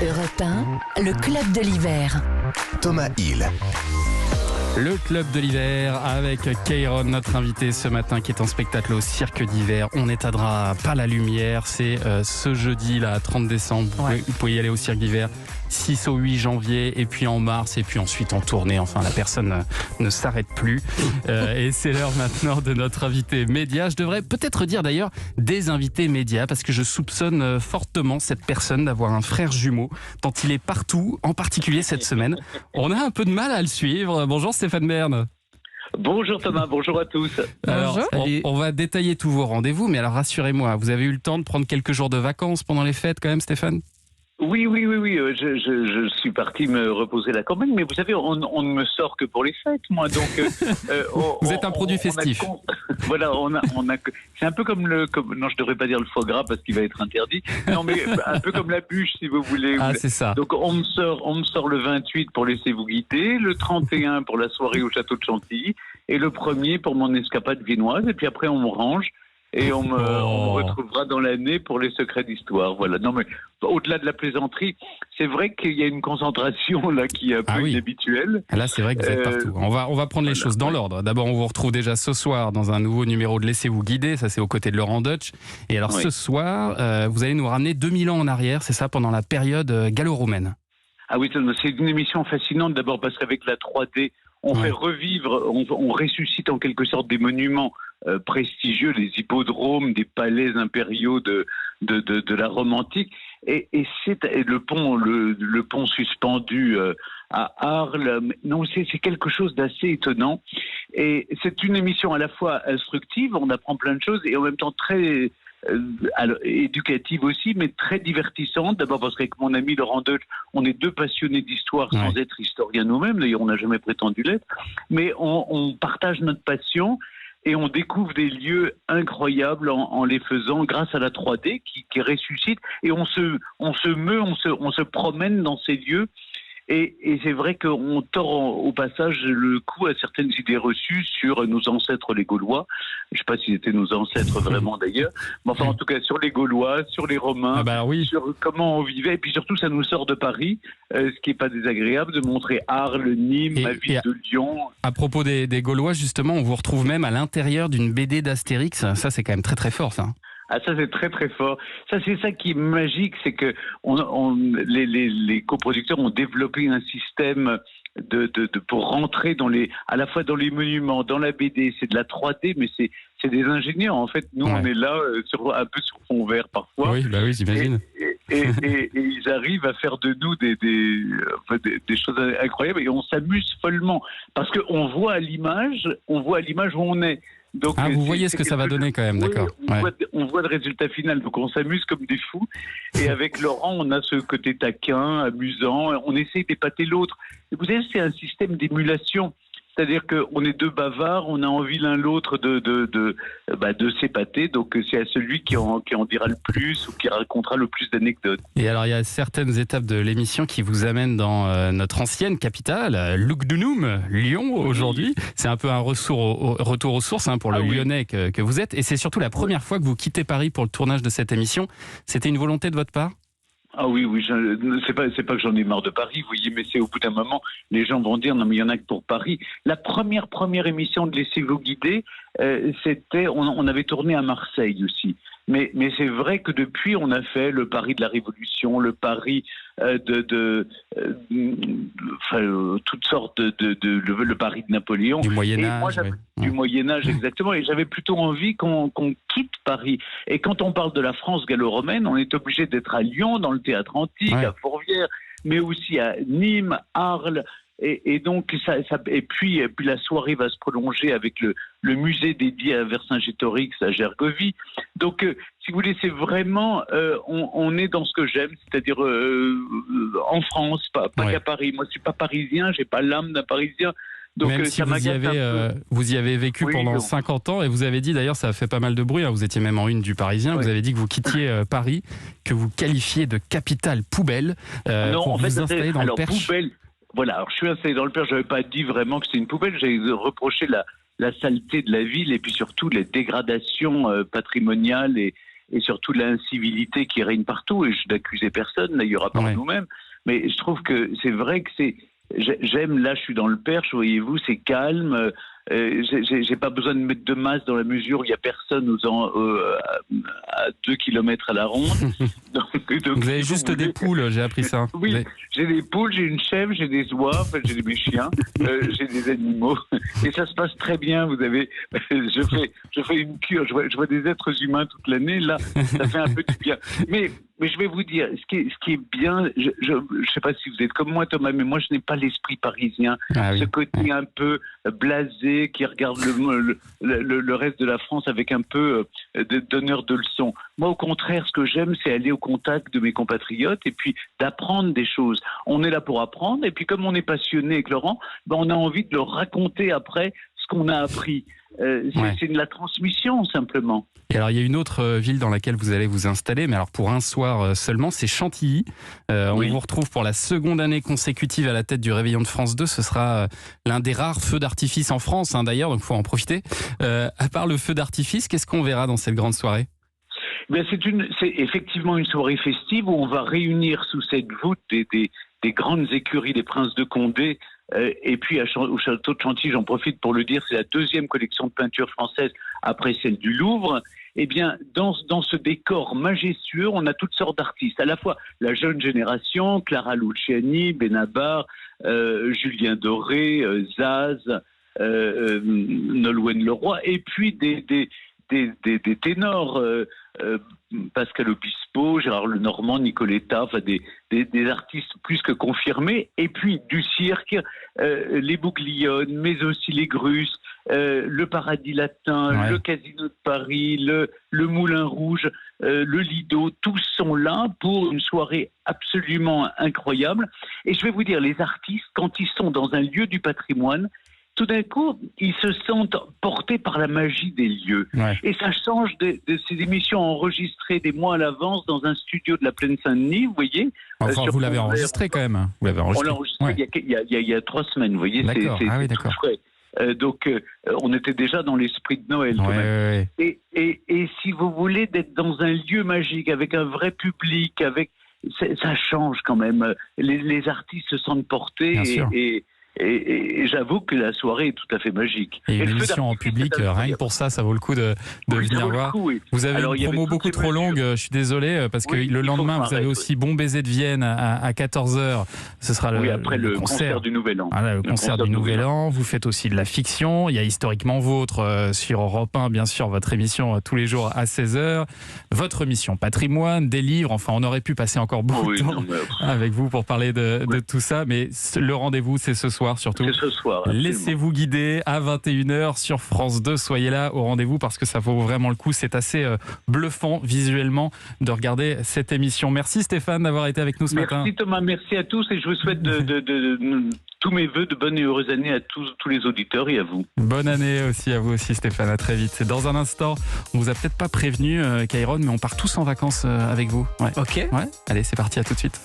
Europe 1, le club de l'hiver. Thomas Hill. Le club de l'hiver avec Kairon, notre invité ce matin qui est en spectacle au Cirque d'hiver. On n'éteindra pas la lumière, c'est ce jeudi là, 30 décembre, vous pouvez y aller au Cirque d'hiver, 6 au 8 janvier et puis en mars et puis ensuite en tournée. Enfin, la personne ne s'arrête plus. Et c'est l'heure maintenant de notre invité média. Je devrais peut-être dire d'ailleurs des invités médias parce que je soupçonne fortement cette personne d'avoir un frère jumeau tant il est partout, en particulier cette semaine. On a un peu de mal à le suivre. Bonjour Stéphane Bern. Bonjour Thomas, bonjour à tous. Alors, on va détailler tous vos rendez-vous, mais alors rassurez-moi, vous avez eu le temps de prendre quelques jours de vacances pendant les fêtes quand même, Stéphane ? Oui, je suis parti me reposer la campagne, mais vous savez, on ne me sort que pour les fêtes, moi, donc... vous êtes un produit festif. Voilà, c'est un peu comme non, je devrais pas dire le foie gras parce qu'il va être interdit, non, mais un peu comme la bûche, si vous voulez. Ah, c'est ça. Donc, on me sort le 28 pour laissez-vous guider, le 31 pour la soirée au château de Chantilly, et le 1er pour mon escapade viennoise, et puis après, on me range. Et on me retrouvera dans l'année pour les secrets d'histoire. Voilà. Non, mais au-delà de la plaisanterie, c'est vrai qu'il y a une concentration là qui est un peu inhabituelle. Là, c'est vrai que vous êtes partout. On va prendre les choses dans l'ordre. D'abord, on vous retrouve déjà ce soir dans un nouveau numéro de Laissez-vous guider. Ça, c'est aux côtés de Laurent Deutsch. Et alors, ce soir, vous allez nous ramener 2000 ans en arrière, c'est ça, pendant la période gallo-romaine. Ah oui, c'est une émission fascinante. D'abord parce qu'avec la 3D, on fait revivre, on ressuscite en quelque sorte des monuments prestigieux, des hippodromes, des palais impériaux de la Rome antique, et le pont suspendu à Arles. Non, c'est quelque chose d'assez étonnant, et c'est une émission à la fois instructive, on apprend plein de choses, et en même temps très éducative aussi, mais très divertissante. D'abord parce qu'avec mon ami Laurent Deutsch, on est deux passionnés d'histoire sans être historiens nous-mêmes, d'ailleurs on n'a jamais prétendu l'être, mais on partage notre passion et on découvre des lieux incroyables en les faisant grâce à la 3D qui ressuscite, et on se promène dans ces lieux. Et c'est vrai qu'on tord au passage le coup à certaines idées reçues sur nos ancêtres les Gaulois. Je ne sais pas si c'était nos ancêtres vraiment d'ailleurs, mais enfin en tout cas sur les Gaulois, sur les Romains, sur comment on vivait. Et puis surtout, ça nous sort de Paris, ce qui n'est pas désagréable, de montrer Arles, Nîmes, ma ville de Lyon. À propos des Gaulois, justement, on vous retrouve même à l'intérieur d'une BD d'Astérix. Ça, c'est quand même très très fort, ça. Ah, ça c'est très très fort. Ça c'est ça qui est magique, c'est que les coproducteurs ont développé un système pour rentrer à la fois dans les monuments, dans la BD. C'est de la 3D, mais c'est des ingénieurs en fait. Nous on est là un peu sur fond vert parfois. Oui, j'imagine. Et ils arrivent à faire de nous des choses incroyables, et on s'amuse follement parce qu'on voit à l'image où on est. Donc, vous voyez ce que ça va donner quand même, d'accord. On voit le résultat final, donc on s'amuse comme des fous. Et avec Laurent, on a ce côté taquin, amusant, on essaye d'épater l'autre. Et vous savez, c'est un système d'émulation. C'est-à-dire qu'on est deux bavards, on a envie l'un l'autre de s'épater. Donc c'est à celui qui en dira le plus ou qui racontera le plus d'anecdotes. Et alors il y a certaines étapes de l'émission qui vous amènent dans notre ancienne capitale, Lugdunum, Lyon aujourd'hui. C'est un peu un retour aux sources pour le Lyonnais que vous êtes. Et c'est surtout la première fois que vous quittez Paris pour le tournage de cette émission. C'était une volonté de votre part ? Ah oui, c'est pas que j'en ai marre de Paris, vous voyez, mais c'est au bout d'un moment, les gens vont dire non mais il y en a que pour Paris. La première émission de Laissez-vous guider, on avait tourné à Marseille aussi. Mais c'est vrai que depuis, on a fait le Paris de la Révolution, le Paris toutes sortes le Paris de Napoléon. Du Moyen-Âge. Du Moyen-Âge, exactement. Et j'avais plutôt envie qu'on quitte Paris. Et quand on parle de la France gallo-romaine, on est obligé d'être à Lyon, dans le théâtre antique, à Fourvière, mais aussi à Nîmes, Arles. Et donc, et puis la soirée va se prolonger avec le musée dédié à Vercingétorix à Gergovie. Donc, si vous voulez, c'est vraiment, on est dans ce que j'aime, c'est-à-dire en France, pas qu'à Paris. Moi, je suis pas parisien, j'ai pas l'âme d'un Parisien. Donc, même si vous y avez vécu pendant 50 ans, et vous avez dit, d'ailleurs, ça a fait pas mal de bruit, vous étiez même en une du Parisien, vous avez dit que vous quittiez Paris, que vous qualifiez de capitale poubelle, pour vous installer dans le Perche. Poubelle. Voilà, alors je suis installé dans le Perche, je n'avais pas dit vraiment que c'était une poubelle, j'ai reproché la saleté de la ville et puis surtout les dégradations patrimoniales et et surtout l'incivilité qui règne partout. Et je n'accusais personne, d'ailleurs, à part nous-mêmes. Mais je trouve que c'est vrai que j'aime, là je suis dans le Perche, voyez-vous, c'est calme. J'ai pas besoin de mettre de masse dans la mesure où il n'y a personne à 2 kilomètres à la ronde. donc, vous avez juste des poules, j'ai appris ça. Oui, j'ai des poules, j'ai une chèvre, j'ai des oies, j'ai mes chiens, j'ai des animaux. Et ça se passe très bien. Vous avez, je fais une cure, je vois des êtres humains toute l'année. Là, ça fait un peu du bien. Mais je vais vous dire, ce qui est bien, je ne sais pas si vous êtes comme moi, Thomas, mais moi, je n'ai pas l'esprit parisien. Ce côté un peu blasé, qui regarde le reste de la France avec un peu d'honneur de leçon. Moi, au contraire, ce que j'aime, c'est aller au contact de mes compatriotes et puis d'apprendre des choses. On est là pour apprendre, et puis comme on est passionné avec Laurent, on a envie de leur raconter après ce qu'on a appris. C'est de la transmission, simplement. Et alors, il y a une autre ville dans laquelle vous allez vous installer, mais alors pour un soir seulement, c'est Chantilly. On vous retrouve pour la seconde année consécutive à la tête du Réveillon de France 2. Ce sera l'un des rares feux d'artifice en France, d'ailleurs, donc il faut en profiter. À part le feu d'artifice, qu'est-ce qu'on verra dans cette grande soirée ? C'est effectivement une soirée festive où on va réunir sous cette voûte des grandes écuries des Princes de Condé. Et puis au château de Chantilly, j'en profite pour le dire, c'est la 2e collection de peinture française après celle du Louvre. Eh bien, dans ce décor majestueux, on a toutes sortes d'artistes. À la fois la jeune génération, Clara Luciani, Benabar, Julien Doré, Zaz, Nolwenn Leroy, et puis des ténors, Pascal Obispo, Gérard Lenormand, Nicoletta, enfin des artistes plus que confirmés, et puis du cirque, les Bouglione, mais aussi les Grusses, le Paradis Latin, le Casino de Paris, le Moulin Rouge, le Lido, tous sont là pour une soirée absolument incroyable. Et je vais vous dire, les artistes, quand ils sont dans un lieu du patrimoine, tout d'un coup, ils se sentent portés par la magie des lieux. Et ça change de ces émissions enregistrées des mois à l'avance dans un studio de la Plaine Saint-Denis, vous voyez. Enfin, vous l'avez enregistré quand même. Vous l'avez enregistré. On l'a enregistré il y a 3 semaines, vous voyez. D'accord. C'est tout frais. Donc, on était déjà dans l'esprit de Noël. Quand même. Et si vous voulez, d'être dans un lieu magique, avec un vrai public, ça change quand même. Les artistes se sentent portés et j'avoue que la soirée est tout à fait magique. Et une émission en public, rien que pour ça, ça vaut le coup de venir voir. Vous avez une promo beaucoup trop longue, je suis désolé, parce que le lendemain, vous avez aussi Bon Baiser de Vienne à 14h. Ce sera après le concert du Nouvel An. Voilà, le concert du Nouvel An. Vous faites aussi de la fiction. Il y a Historiquement Vôtre sur Europe 1, bien sûr, votre émission tous les jours à 16h. Votre émission Patrimoine, des livres. Enfin, on aurait pu passer encore beaucoup de temps avec vous pour parler de tout ça. Mais le rendez-vous, c'est ce soir. Surtout. C'est ce soir. Laissez-vous guider à 21h sur France 2. Soyez là au rendez-vous parce que ça vaut vraiment le coup. C'est assez bluffant visuellement de regarder cette émission. Merci Stéphane d'avoir été avec nous ce matin. Merci Thomas, merci à tous et je vous souhaite tous mes vœux de bonne et heureuse année à tous les auditeurs et à vous. Bonne année aussi à vous aussi Stéphane, à très vite. Dans un instant, on vous a peut-être pas prévenu Kairon, mais on part tous en vacances avec vous. Ok. Allez, c'est parti, à tout de suite.